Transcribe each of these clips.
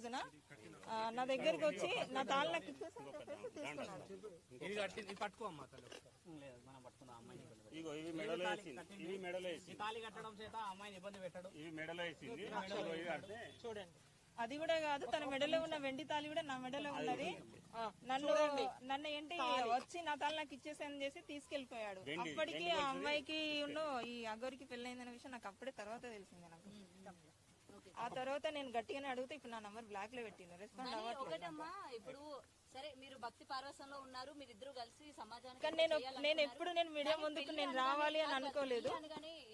రోజున నా దగ్గరికి వచ్చి నా తాళి నాకు ఇచ్చేసి తీసుకున్నాడు. చూడండి, అది కూడా కాదు, తన మెడలో ఉన్న వెండి తాళి కూడా నా మెడలో ఉన్నది. నన్ను ఏంటి వచ్చి నా తాళి నాకు ఇచ్చేసాను చేసి తీసుకెళ్లిపోయాడు. అప్పటికి ఆ అమ్మాయికి ఈ అగోరికి పెళ్ళైందనే విషయం నాకు అప్పుడే తర్వాత తెలిసింది. నాకు ఆ తర్వాత నేను గట్టిగానే అడిగితే ఇప్పుడు నా నంబర్ బ్లాక్ లో పెట్టిన రెస్పాండ్ అవ్వట్లేదు. సరే, మీరు భక్తి పార్వసంలో ఉన్నారు, మీరిద్దరు కలిసి సమాజానికి. నేను ఎప్పుడు మీడియా ముందుకు నేను రావాలి అని అనుకోలేదు.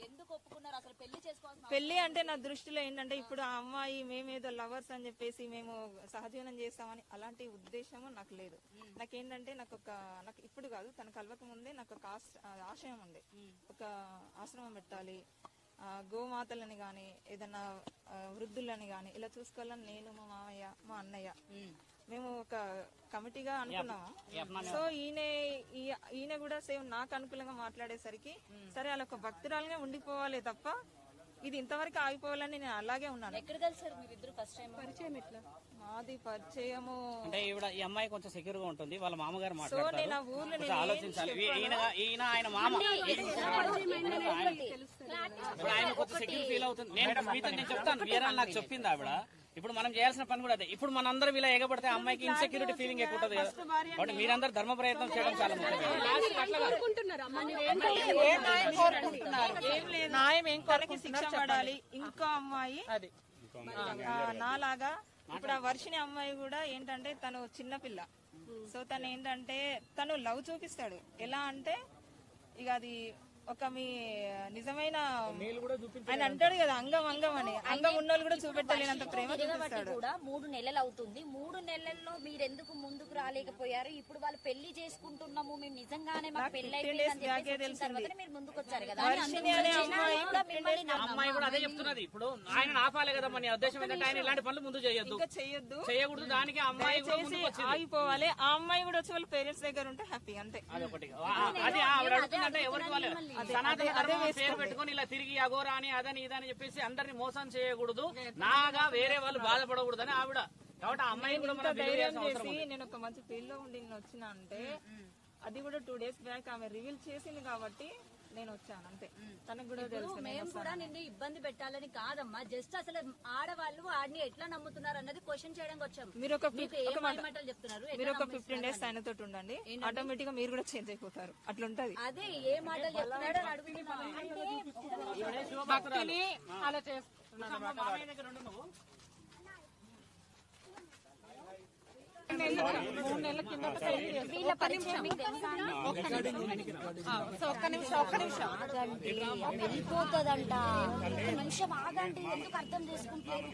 ఎందుకు ఒప్పుకున్నారు అసలు పెళ్లి చేసుకోవాల్సిన? పెళ్లి అంటే నా దృష్టిలో ఏంటంటే ఇప్పుడు ఆ అమ్మాయి మేమేదో లవర్స్ అని చెప్పేసి మేము సహజీవనం చేస్తామని అలాంటి ఉద్దేశము నాకు లేదు. నాకేంటంటే నాకు ఇప్పుడు కాదు, తన కలవక ముందే నాకు ఒక ఆశయం ఉండే, ఒక ఆశ్రమం పెట్టాలి, గోమాతలని గాని ఏదన్నా వృద్ధులని గాని ఇలా చూసుకోవాలని నేను, మా మామయ్య, మా అన్నయ్య మేము ఒక కమిటీగా అనుకున్నాము. సో ఈయన కూడా సేమ్ నాకు అనుకూలంగా మాట్లాడేసరికి సరే అలా ఒక భక్తురాలుగా ఉండిపోవాలి తప్ప ఇది ఇంతవరకు ఆగిపోవాలని నేను అలాగే ఉన్నాను. ఎక్కడ కలిసారు మీరిద్దరు ఫస్ట్ టైం? పరిచయం ఎట్లా? మాది పరిచయము అంటే ఈ అమ్మాయి కొంచెం సెక్యూర్ గా ఉంటుంది, వాళ్ళ మామగారు సో మాట్లాడతారు. నేను ఆ ఊర్లో ఆలోచించాలి, ఈయన ఆయన మామ ఆయన కొంచెం సెక్యూర్ ఫీల్ అవుతుంది. నేను చెప్తాను, వీరాలు నాకు చెప్పింది ఆవిడ. ఇప్పుడు మనం చేయాల్సిన పని కూడా అదే. ఇప్పుడు మనందరం ఇలా ఎగబడితే అమ్మాయికి ఇన్సెక్యూరిటీ ఫీలింగ్ ఎక్కువ ఉంటుంది కదా. కాబట్టి మీరందరూ ధర్మ ప్రయత్నం చేయడం చాలా ముఖ్యం. న్యాయం ఏం కొరకు శిక్ష పడాలి. ఇంకో అమ్మాయి నాలాగా ఇప్పుడు ఆ వర్షిని అమ్మాయి కూడా ఏంటంటే తను చిన్నపిల్ల. సో తను ఏంటంటే తను లవ్ చూపిస్తాడు. ఎలా అంటే ఇక అది ఒక మీ నిజమైన ఆయన అంటాడు కదా అంగం అని, అంగం ఉన్నోళ్ళు కూడా చూపెట్టలేనంత ప్రేమ చూపిస్తాడు. కూడా 3 నెలలు అవుతుంది. 3 నెలల్లో మీరెందుకు ముందుకు రాలేకపోయారు? ఇప్పుడు వాళ్ళు పెళ్లి చేసుకుంటున్నాము, మేము నిజంగానే మాకు పెళ్లి మీరు ముందుకు వచ్చారు కదా. అమ్మాయి కూడా అదే చెప్తున్నది. ఇప్పుడు ఆయన ఆపాలి కదా, మన ఉద్దేశం ఏంటంటే ఆయన ఇలాంటి పనులు ముందు చేయకూడదు. దానికి అమ్మాయి ఆగిపోవాలి. ఆ అమ్మాయి కూడా వచ్చి వాళ్ళ పేరెంట్స్ దగ్గర ఉంటే హ్యాపీ, అంతే. అదొకటి. అది ఆవిడ అడుగుతుందంటే ఎవరికి వాళ్ళు సనాతన ధర్మం పేరు పెట్టుకుని ఇలా తిరిగి అఘోరా అని అదని ఇదని చెప్పేసి అందరిని మోసం చేయకూడదు, నాగా వేరే వాళ్ళు బాధపడకూడదు అని ఆవిడ. కాబట్టి ఆ అమ్మాయి కూడా ధైర్యం చేసి నేను ఒక మంచి పెళ్లిలో ఉండి వచ్చిన అంటే అది కూడా 2 days బ్యాక్ ఆమె రివీల్ చేసింది కాబట్టి నేను వచ్చాను, అంతే. తనకు కూడా తెలుసు. మేము కూడా నిన్ను ఇబ్బంది పెట్టాలని కాదమ్మా, జస్ట్ అసలు ఆడవాళ్ళు వాడిని ఎట్లా నమ్ముతున్నారు అన్నది క్వశ్చన్ చేయడానికి వచ్చాము. మీరు ఒక చెప్తున్నారు. మీరు ఒక 15 days ఆయనతో ఉండండి, ఆటోమేటిక్ గా మీరు కూడా చేంజ్ అయిపోతారు. అట్లుంటది. అదే ఏ మాటలు చెప్తున్నాడో అని అడుగుతున్నాను. అలా చేస్తున్నాను. వెళ్ళిపోతుందంట. నిమిషం ఆగండి, ఎందుకు అర్థం చేసుకుంటారు?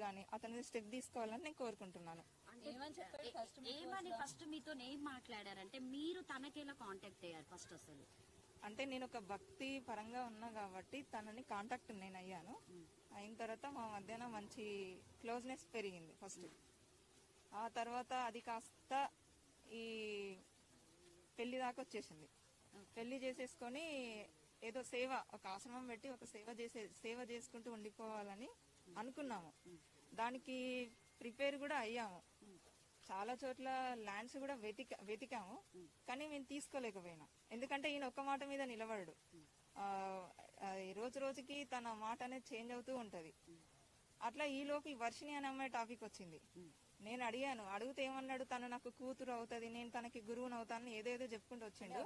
గానీ అతని స్టెప్ తీసుకోవాలని నేను కోరుకుంటున్నాను. ఏమని ఫస్ట్ మీతో ఏం మాట్లాడారంటే మీరు తనకి ఎలా కాంటాక్ట్ అయ్యారు ఫస్ట్? అసలు అంటే నేను ఒక భక్తి పరంగా ఉన్నా కాబట్టి తనని కాంటాక్ట్ నేను అయ్యాను. అయిన తర్వాత మా మధ్యన మంచి క్లోజ్నెస్ పెరిగింది ఫస్ట్. ఆ తర్వాత అది కాస్త ఈ పెళ్లి దాకా వచ్చేసింది. పెళ్లి చేసేసుకొని ఏదో సేవ, ఒక ఆశ్రమం పెట్టి ఒక సేవ చేసుకుంటూ ఉండిపోవాలని అనుకున్నాము. దానికి ప్రిపేర్ కూడా అయ్యాము. చాలా చోట్ల ల్యాండ్స్ కూడా వెతికాము, కానీ మేము తీసుకోలేకపోయినా. ఎందుకంటే ఈయన ఒక్క మాట మీద నిలబడడు. రోజు రోజుకి తన మాట అనేది చేంజ్ అవుతూ ఉంటది. అట్లా ఈలోపు ఈ వర్షిని అనే అమ్మాయి టాపిక్ వచ్చింది. నేను అడిగాను, అడిగితే ఏమన్నాడు, తను నాకు కూతురు అవుతుంది, నేను తనకి గురువుని అవుతాను, ఏదేదో చెప్పుకుంటూ వచ్చిండు.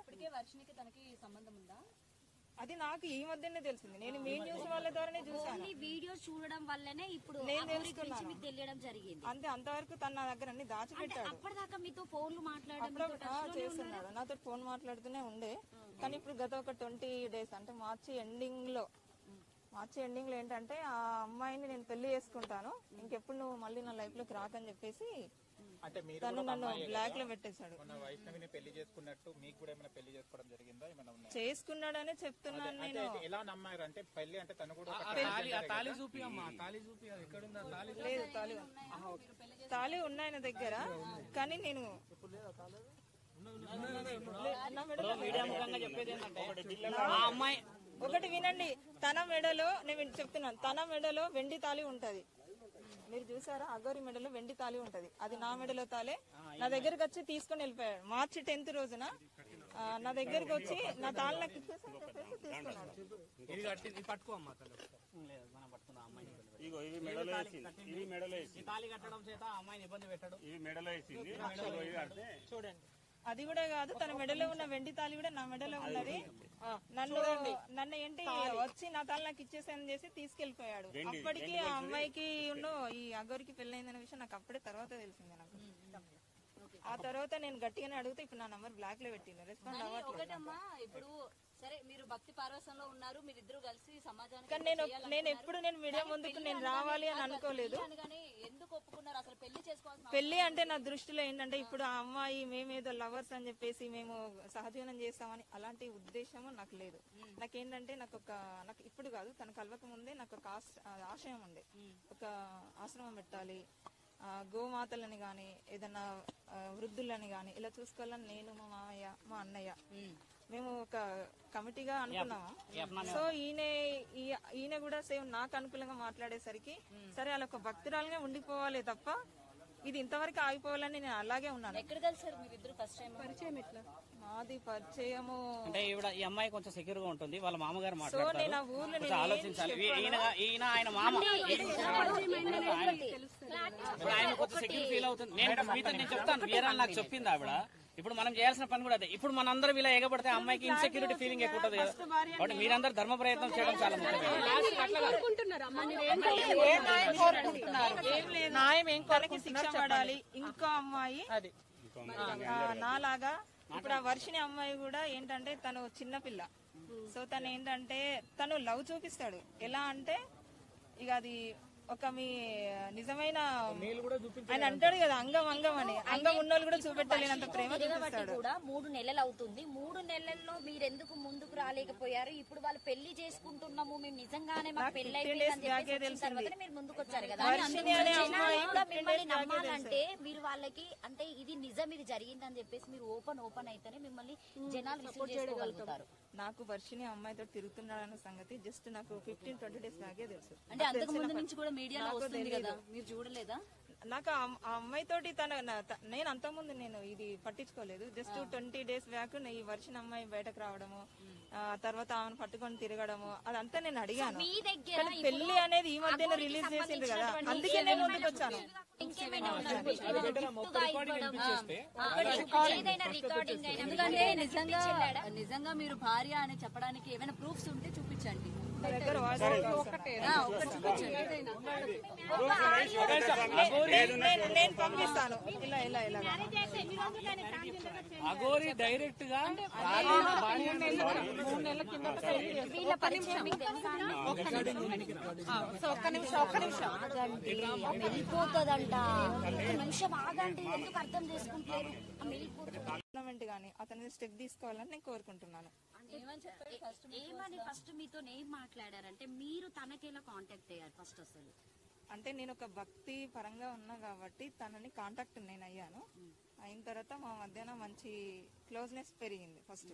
అది నాకు ఈ మధ్యనే తెలిసింది. నేను మీ న్యూస్ వాళ్ళ ద్వారానే చూసాను. వీడియో చూడడం వల్లనే ఇప్పుడు నేను తెలుసుకున్నాను. తెలియడం జరిగింది. అంతే, అంతవరకు తన నా దగ్గర అన్ని దాచిపెట్టాడు. అప్పటిదాకా మీతో ఫోన్లు చేస్తున్నాడు, నాతో ఫోన్ మాట్లాడుతూనే ఉండే. కానీ ఇప్పుడు గత ఒక 20 days అంటే మార్చి ఎండింగ్ లో ఏంటంటే ఆ అమ్మాయిని నేను పెళ్లి చేసుకుంటాను, ఇంకెప్పుడు నువ్వు మళ్ళీ నా లైఫ్ లోకి రాకని చెప్పేసి తను నన్ను బ్లాక్ లో పెట్టేశాడు. చేసుకున్నాడని చెప్తున్నాను నేను. లేదు, తాళి ఉన్నాయన దగ్గర, కానీ నేను ఒకటి వినండి. తన మెడలో, నేను చెప్తున్నాను, తన మెడలో వెండి తాళి ఉంటది, మీరు చూసారా అగోరి మెడలో వెండి తాళి ఉంటది, అది నా మెడలో తాలే. నా దగ్గరకు వచ్చి తీసుకొని వెళ్ళిపోయాడు. మార్చి 10th రోజున నా దగ్గరకు వచ్చి నా తాళి నాకు ఇచ్చేసి చెప్పేసి తీసుకున్నాడు. చూడండి, అది కూడా కాదు, తన మెడలో ఉన్న వెండి తాళి కూడా నా మెడలో ఉన్నది. నన్ను ఏంటి వచ్చి నా తాళి నాకు ఇచ్చేసాను చేసి తీసుకెళ్లిపోయాడు. అప్పటికి ఆ అమ్మాయికి ఈ అగోరికి పెళ్ళైందనే విషయం నాకు అప్పుడే తర్వాత తెలిసింది. నాకు ఆ తర్వాత నేను గట్టిగానే అడిగితే ఇప్పుడు నా నంబర్ బ్లాక్ లో పెట్టింది, రెస్పాండ్ అవ్వట్లేదు. ఇప్పుడు సరే మీరు భక్తి పార్వసంలో ఉన్నారు, మీరిద్దరు కలిసి సమాజానికి కానీ నేను ఎప్పుడు మీడియా ముందుకు నేను రావాలి అని అనుకోలేదు. ఎందుకు ఒప్పుకున్నారు అసలు పెళ్లి చేసుకోవాల్సిన? పెళ్లి అంటే నా దృష్టిలో ఏంటంటే ఇప్పుడు ఆ అమ్మాయి మేమేదో లవర్స్ అని చెప్పేసి మేము సహజీవనం చేస్తామని అలాంటి ఉద్దేశము నాకు లేదు. నాకేంటంటే నాకు ఇప్పుడు కాదు, తన కలవక ముందే నాకు ఒక ఆశయం ఉండే, ఒక ఆశ్రమం పెట్టాలి, గోమాతలని గాని ఏదన్నా వృద్ధులని గాని ఇలా చూసుకోవాలని నేను, మా మామయ్య, మా అన్నయ్య మేము ఒక కమిటీగా అనుకున్నాము. సో ఈయన కూడా సేమ్ నాకు అనుకూలంగా మాట్లాడేసరికి సరే అలా ఒక భక్తురాలుగా ఉండిపోవాలి తప్ప ఇది ఇంతవరకు ఆగిపోవాలని నేను అలాగే ఉన్నాను. ఎక్కడ కలిసారు మీరిద్దరు ఫస్ట్ టైం? పరిచయం ఎట్లా? మాది పరిచయము అంటే ఈ అమ్మాయి కొంచెం సెక్యూర్ గా ఉంటుంది, వాళ్ళ మామగారు నేను ఆ మాట్లాడతారు, ఊర్లో కొంచెం ఆలోచించాలి. ఈయన ఆయన మామ, ఇప్పుడు ఆయన కొంచెం సెక్యూర్ ఫీల్ అవుతుంది. నేను చెప్తాను, వీరాలు నాకు చెప్పింది ఆవిడ. ఇప్పుడు మనం చేయాల్సిన పని కూడా అదే. ఇప్పుడు మనందరం ఇలా ఎగబడితే అమ్మాయికి ఇన్సెక్యూరిటీ ఫీలింగ్ ఎక్కువ ఉంటుంది కదా. కాబట్టి మీరందరూ ధర్మ ప్రయత్నం చేయడం చాలా ముఖ్యం. న్యాయం ఏం కొరకు శిక్ష పడాలి. ఇంకో అమ్మాయి నాలాగా ఇప్పుడు ఆ వర్షిని అమ్మాయి కూడా ఏంటంటే తను చిన్నపిల్ల. సో తను ఏంటంటే తను లవ్ చూపిస్తాడు. ఎలా అంటే ఇక అది ఒక మీ నిజమైన ఆయన అంటాడు కదా అంగం అని, అంగం ఉన్నోళ్ళు కూడా చూపెట్టలేనంత ప్రేమ చూపిస్తాడు. కూడా 3 నెలలు అవుతుంది. 3 నెలల్లో మీరెందుకు ముందుకు రాలేకపోయారు? ఇప్పుడు వాళ్ళు పెళ్లి చేసుకుంటున్నాము, మేము నిజంగానే మాకు పెళ్లి అయిపోయిందని మీరు ముందుకు వచ్చారు కదా. మిమ్మల్ని నమ్మాలంటే మీరు వాళ్ళకి అంటే ఇది నిజం, ఇది జరిగిందని చెప్పేసి మీరు ఓపెన్ అయితేనే మిమ్మల్ని జనాలు రిసీవ్ చేసుకోగలుగుతారు. నాకు వర్షిని అమ్మాయితో తిరుగుతున్నాడన్న సంగతి జస్ట్ నాకు 15-20 days బ్యాకే తెలుసు. అంటే అంతకు ముందు నుంచి కూడా మీడియాలో వస్తుంది కదా, మీరు చూడలేదా? నాకు ఆ అమ్మాయితోటి నేను అంతకుముందు నేను ఇది పట్టించుకోలేదు. జస్ట్ 20 days బ్యాక్ ఈ వర్షిని అమ్మాయి బయటకు రావడము, తర్వాత ఆమెను పట్టుకొని తిరగడము అదంతా నేను అడిగాను. కానీ పెళ్లి అనేది ఈ మధ్యన రిలీజ్ చేసిండ్రు కదా, అందుకే నేను ముందుకు వచ్చాను. ఎందుకంటే నిజంగా మీరు భార్య అని చెప్పడానికి ఏమైనా ప్రూఫ్స్ ఉంటే చూపించండి. దగ్గర నేను పంపిస్తాను. ఇలా అగోరి డైరెక్ట్ గా వెళ్ళిపోతుందంట. ఒక్క నిమిషం ఆగండి, ఎందుకు అర్థం చేసుకుంటారు? గవర్నమెంట్ గానీ అతని స్టెప్ తీసుకోవాలని నేను కోరుకుంటున్నాను. ఏమని ఫస్ట్ మీతో ఏం మాట్లాడారంటే మీరు తనకేలా కాంటాక్ట్ అయ్యారు ఫస్ట్? అసలు అంటే నేను ఒక భక్తి పరంగా ఉన్నా కాబట్టి తనని కాంటాక్ట్ నేను అయ్యాను. అయిన తర్వాత మా మధ్యన మంచి క్లోజ్నెస్ పెరిగింది ఫస్ట్.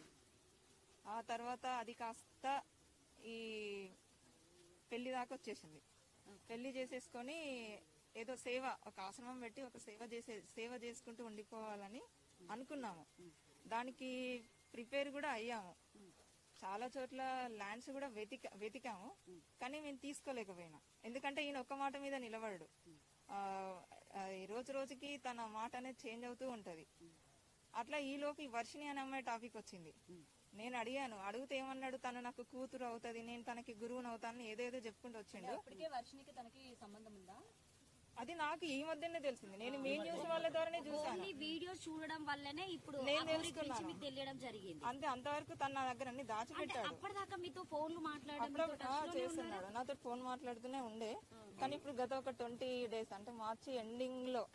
ఆ తర్వాత అది కాస్త ఈ పెళ్లి దాకా వచ్చేసింది. పెళ్లి చేసేసుకొని ఏదో సేవ, ఒక ఆశ్రమం పెట్టి ఒక సేవ చేసుకుంటూ ఉండిపోవాలని అనుకున్నాము. దానికి ప్రిపేర్ కూడా అయ్యాము. చాలా చోట్ల ల్యాండ్స్ కూడా వెతికాము, కానీ మేము తీసుకోలేకపోయినా. ఎందుకంటే ఈయన ఒక్క మాట మీద నిలబడడు. రోజు రోజుకి తన మాట అనేది చేంజ్ అవుతూ ఉంటది. అట్లా ఈలోపు ఈ వర్షిని అనే అమ్మాయి టాపిక్ వచ్చింది. నేను అడిగితే ఏమన్నాడు, తను నాకు కూతురు అవుతుంది, నేను తనకి గురువుని అవుతానని ఏదేదో చెప్పుకుంటూ వచ్చిండు. అది నాకు ఈ మధ్యనే తెలిసింది. నేను మీ న్యూస్ వాళ్ళ ద్వారానే చూసాను. వీడియో చూడడం వల్లనే ఇప్పుడు నేను తెలుసుకున్నాను. తెలియడం జరిగింది. అంతే, అంతవరకు తన నా దగ్గర అన్ని దాచిపెట్టాడు. అప్పటిదాకా మీతో ఫోన్లు చేస్తున్నాడు, నాతో ఫోన్ మాట్లాడుతూనే ఉండే. కానీ ఇప్పుడు గత ఒక 20 days అంటే మార్చి ఎండింగ్ లో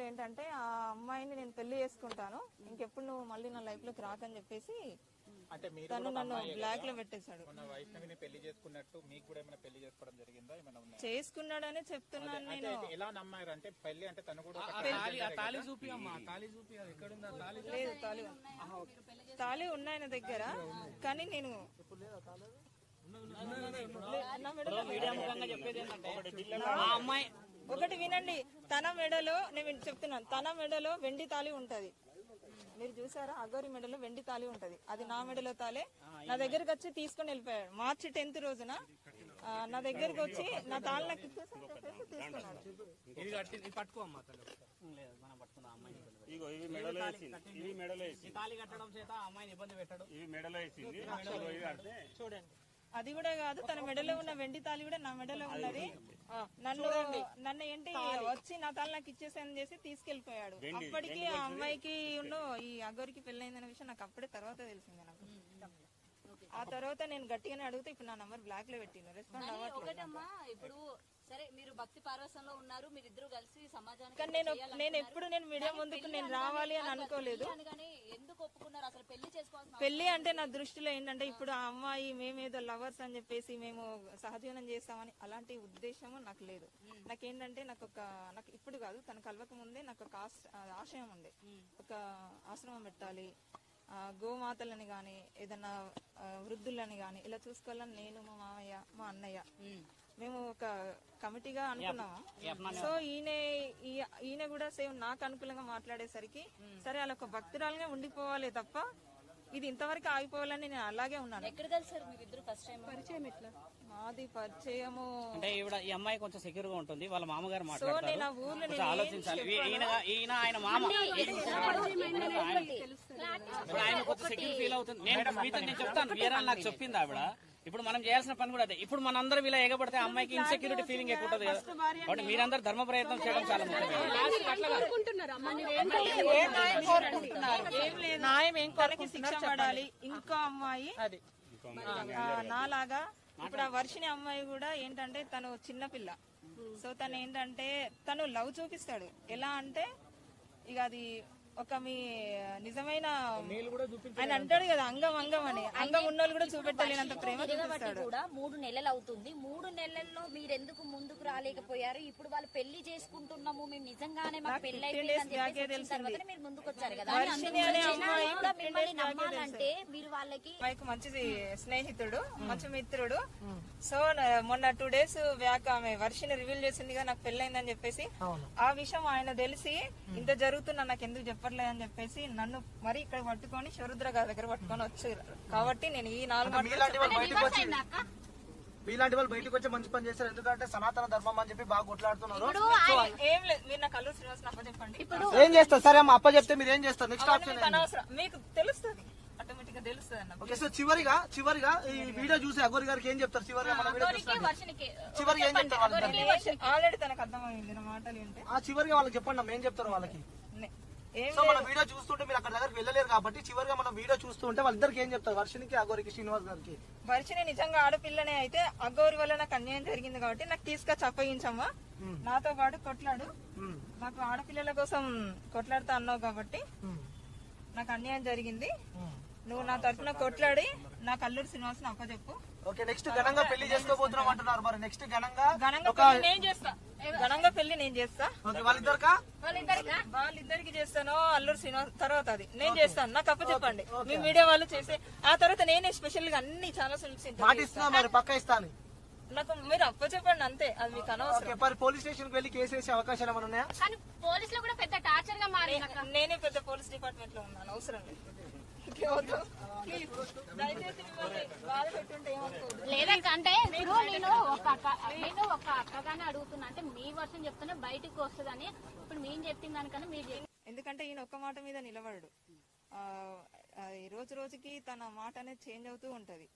ఏంటంటే ఆ అమ్మాయిని నేను పెళ్లి చేసుకుంటాను, ఇంకెప్పుడు నువ్వు మళ్ళీ నా లైఫ్ లోకి రాకని చెప్పేసి తను నన్ను బ్లాక్ లో పెట్టేశాడు. చేసుకున్నాడని చెప్తున్నాను నేను. లేదు, తాళి ఉన్నాయి నా దగ్గర, కానీ నేను మీడియా ముఖంగా చెప్పేది ఏంటంటే ఆ అమ్మాయి ఒకటి వినండి, తన మెడలో నేను చెప్తున్నాను, తన మెడలో వెండి తాళి ఉంటది. మీరు చూసారా, అగోరి మెడలో వెండి తాళి ఉంటది. అది నా మెడలో తాలే. నా దగ్గరకు వచ్చి తీసుకొని వెళ్ళిపోయాడు. మార్చి 10th రోజున నా దగ్గరకు వచ్చి నా తాళి నాకు ఇచ్చేసి తీసుకున్నాడు. చూడండి, అది కూడా కాదు, తన మెడలో ఉన్న వెండి తాళి కూడా నా మెడలో ఉన్నది. నన్ను ఏంటి వచ్చి నా తాళి నాకు ఇచ్చేసాను చేసి తీసుకెళ్లిపోయాడు. అప్పటికి ఆ అమ్మాయికి ఈ అగోరికి పెళ్ళైందనే విషయం నాకు అప్పుడే తర్వాత తెలిసింది. నాకు ఆ తర్వాత నేను గట్టిగానే అడిగితే ఇప్పుడు నా నంబర్ బ్లాక్ లో పెట్టిన రెస్పాండ్ ఒకటమ్మా. ఇప్పుడు సరే, మీరు భక్తి పార్వసంలో ఉన్నారు, మీరిద్దరు కలిసి సమాజానికి నేను ఎప్పుడు నేను మీడియా ముందుకు నేను రావాలి అని అనుకోలేదు. ఎందుకు ఒప్పుకున్నారు అసలు పెళ్లి చేసుకోవాల్సిన? పెళ్లి అంటే నా దృష్టిలో ఏంటంటే ఇప్పుడు ఆ అమ్మాయి మేమేదో లవర్స్ అని చెప్పేసి మేము సహజీవనం చేస్తామని అలాంటి ఉద్దేశము నాకు లేదు. నాకేంటంటే నాకు ఇప్పుడు కాదు, తన కలవక ముందే నాకు ఒక ఆశయం ఉండే, ఒక ఆశ్రమం పెట్టాలి, గోమాతలని గాని ఏదన్నా వృద్ధులని గాని ఇలా చూసుకోవాలని నేను, మా మామయ్య, మా అన్నయ్య మేము ఒక కమిటీగా అనుకున్నాము. సో ఈయన కూడా సేమ్ నాకు అనుకూలంగా మాట్లాడేసరికి సరే అలా ఒక భక్తురాలుగా ఉండిపోవాలి తప్ప ఇది ఇంతవరకు ఆగిపోవాలని నేను అలాగే ఉన్నాను. ఎక్కడ కలిసారు మీరిద్దరు ఫస్ట్ టైం? పరిచయం ఎట్లా? మాది పరిచయము అంటే ఈ అమ్మాయి కొంచెం సెక్యూర్ గా ఉంటుంది, వాళ్ళ మామగారు సో మాట్లాడతారు. నేను ఆ ఊర్లో ఆలోచించాలి. ఈయన ఆయన మామ, ఆయన కొంచెం సెక్యూర్ ఫీల్ అవుతుంది. నేను చెప్తాను, వీరాలు నాకు చెప్పింది ఆవిడ. ఇప్పుడు మనం చేయాల్సిన పని కూడా అదే. ఇప్పుడు మనందరం ఇలా ఎగబడితే అమ్మాయికి ఇన్సెక్యూరిటీ ఫీలింగ్ ఎక్కువ ఉంటుంది కదా. కాబట్టి మీరందరూ ధర్మ ప్రయత్నం చేయడం చాలా ముఖ్యం. న్యాయం ఏం కొరకు శిక్ష పడాలి. ఇంకో అమ్మాయి నాలాగా ఇప్పుడు ఆ వర్షిని అమ్మాయి కూడా ఏంటంటే తను చిన్నపిల్ల. సో తను ఏంటంటే తను లవ్ చూపిస్తాడు. ఎలా అంటే ఇక అది ఒక మీ నిజమైన ఆయన అంటాడు కదా, అంగం అని, అంగం ఉన్నోళ్ళు కూడా చూపెట్టలేనంత ప్రేమ చూపిస్తాడు. కూడా 3 నెలలు అవుతుంది. 3 నెలల్లో మీరెందుకు ముందుకు రాలేకపోయారు? ఇప్పుడు వాళ్ళు పెళ్లి చేసుకుంటున్నాము, మేము నిజంగానే మాకు పెళ్లి అయిపోయింది మీరు ముందుకు వచ్చారు కదా. మిమ్మల్ని నమ్మాలంటే మీరు వాళ్ళకి మంచి స్నేహితుడు, మంచి మిత్రుడు. సో మొన్న 2 days బ్యాక్ ఆమె వర్షిని రివీల్ చేసిందిగా నాకు పెళ్ళైందని చెప్పేసి. ఆ విషయం ఆయన తెలిసి ఇంత జరుగుతున్నా నాకు ఎందుకు చెప్పట్లేదు అని చెప్పేసి నన్ను మరి ఇక్కడ పట్టుకొని శివరుద్ర గారి దగ్గర పట్టుకొని వచ్చారు. కాబట్టి నేను ఈ 4 మీలాంటి వాళ్ళు బయటకు వచ్చి మంచి పని చేస్తారు. ఎందుకంటే సనాతన ధర్మం అని చెప్పి బాగా కొట్లాడుతున్నారు. ఏం లేదు, మీరు నాకు అల్లూరి శ్రీనివాస్ అప్ప చెప్పండి. ఏం చేస్తారు? సరే అమ్మ అప్ప చెప్తే మీరు ఏం చేస్తారు? నెక్స్ట్ ఆప్షన్ అనవసరం, మీకు తెలుస్తుంది, ఆటోమేటిక్ గా తెలుస్తుంది అన్న. ఓకే, సో చివరిగా ఈ వీడియో చూసి అగోరి గారికి ఏం చెప్తారు? చివరిగా మన వీడియో చివరికి ఏం చెప్తారు? ఆల్రెడీ తనకు అర్థమైంది నా మాటలు ఏంటి. చివరిగా వాళ్ళకి చెప్పండి అమ్మ, ఏం చెప్తారు వాళ్ళకి? సో మన వీడియో చూస్తుంటే మీరు అక్కడ దగ్గరికి వెళ్ళలేరు కాబట్టి చివరిగా మనం వీడియో చూస్తుంటే వాళ్ళిద్దరికి ఏం చెప్తారు? వర్షినికి, అగోరికి, శ్రీనివాస్ గారికి. వర్షిని నిజంగా ఆడపిల్లనే అయితే అగోరి వల్ల నాకు అన్యాయం జరిగింది కాబట్టి నాకు తీసుకొచ్చి అప్పగించమ్మా, నాతో పాటు కొట్లాడు, నాకు ఆడపిల్లల కోసం కొట్లాడుతా అన్నావు కాబట్టి నాకు అన్యాయం జరిగింది, నువ్వు నా తరఫున కొట్లాడి నాకు అల్లూరి శ్రీనివాస్ అప్పచెప్పు. ఓకే, నెక్స్ట్ ఘనంగా పెళ్లి చేసుకోబోతున్నాం అంటున్నారు. మరి నెక్స్ట్ ఘనంగా నేను చేస్తా, ఘనంగా పెళ్లి నేను చేస్తా. వాళ్ళిద్దరికి చేస్తాను, అల్లూరి శ్రీనివాస్ తర్వాత అది నేను చేస్తాను. నాకు అప్పచెప్పండి, మీ మీడియా వాళ్ళు చేసే ఆ తర్వాత నేనే స్పెషల్ గా అన్ని చాలా మాటిస్తున్నా మరి పక్క ఇస్తాను. నాకు మీరు అప్పచెప్పండి అంతే, అది మీకు అనవసరం. మరి పోలీస్ స్టేషన్ కి వెళ్ళి కేసు వేసే అవకాశాలు ఏమైనా ఉన్నాయా? పోలీసులు కూడా పెద్ద టార్చర్ గా మారి నేనే పెద్ద పోలీస్ డిపార్ట్మెంట్ లో ఉన్నాను, అవసరం లేదు. లేదంటే నేను ఒక అక్కగానే అడుగుతున్నా, అంటే మీ వర్షం చెప్తున్నా బయటకు వస్తుందని. ఇప్పుడు మేము చెప్పిన దానికన్నా మీరు ఎందుకంటే ఈయన ఒక్క మాట మీద నిలబడడు. రోజు రోజుకి తన మాట అనేది చేంజ్ అవుతూ ఉంటది.